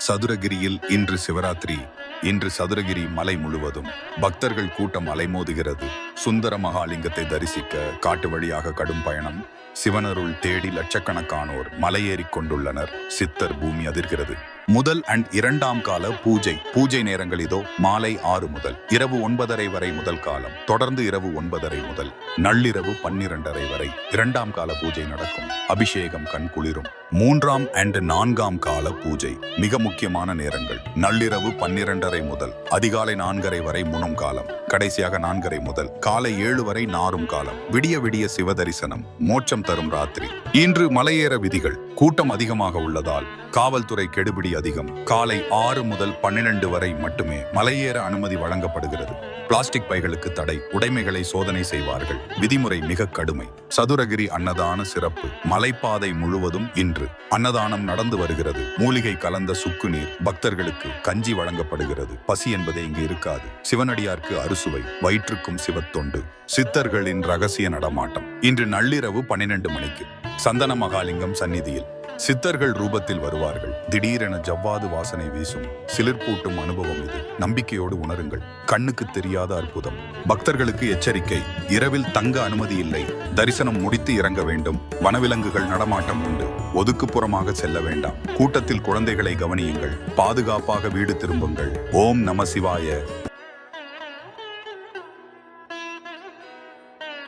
சதுரகிரியில் இன்று சிவராத்திரி. இன்று சதுரகிரி மலை முழுவதும் பக்தர்கள் கூட்டம் அலைமோதுகிறது. சுந்தர மகாலிங்கத்தை தரிசிக்க காட்டு வழியாக கடும் பயணம். சிவனருள் தேடி லட்சக்கணக்கானோர் மலையேறிக் கொண்டுள்ளனர். சித்தர் பூமி அதிர்கிறது. முதல் அண்ட் இரண்டாம் கால பூஜை நேரங்கள் இதோ. மாலை 6 முதல் இரவு 9:30 வரை முதல் காலம். தொடர்ந்து இரவு 9:30 முதல் நள்ளிரவு 12:30 வரை இரண்டாம் கால பூஜை நடக்கும். அபிஷேகம் கண் குளிரும். 3ஆம் அண்ட் 4ஆம் கால பூஜை மிக முக்கியமான நேரங்கள். நள்ளிரவு 12:30 முதல் அதிகாலை 4:30 வரை முனம் காலம். கடைசியாக 4:30 முதல் காலை 7 வரை நாரும் காலம். விடிய விடிய சிவ தரிசனம், மோட்சம் தரும் ராத்திரி. இன்று மலையேற விதிகள். கூட்டம் அதிகமாக உள்ளதால் காவல்துறை கெடுபிடி அதிகம். காலை 6 முதல் 12 வரை மட்டுமே மலையேற அனுமதி வழங்கப்படுகிறது. பிளாஸ்டிக் பைகளுக்கு தடை. உடைமைகளை சோதனை செய்வார்கள். விதிமுறை மிக கடுமை. சதுரகிரி அன்னதான சிறப்பு. மலைப்பாதை முழுவதும் இன்று அன்னதானம் நடந்து வருகிறது. மூலிகை கலந்த சுக்கு நீர். பக்தர்களுக்கு கஞ்சி வழங்கப்படுகிறது. பசி என்பதே இங்கு இருக்காது. சிவனடியார்க்கு அறுசுவை. வயிற்றுக்கும் சிவத்தொண்டு. சித்தர்களின் ரகசிய நடமாட்டம். இன்று நள்ளிரவு 12 மணிக்கு சந்தன மகாலிங்கம் சந்நிதியில் சித்தர்கள் ரூபத்தில் வருவார்கள். திடீரென ஜவ்வாது வாசனை வீசும். சிலிர்ப்பூட்டும் அனுபவம் இது. நம்பிக்கையோடு உணருங்கள். கண்ணுக்கு தெரியாத அற்புதம். பக்தர்களுக்கு எச்சரிக்கை. இரவில் தங்க அனுமதி இல்லை. தரிசனம் முடித்து இறங்க வேண்டும். வனவிலங்குகள் நடமாட்டம் உண்டு. ஒதுக்குப்புறமாக செல்ல வேண்டாம். கூட்டத்தில் குழந்தைகளை கவனியுங்கள். பாதுகாப்பாக வீடு திரும்புங்கள். ஓம் நம சிவாய.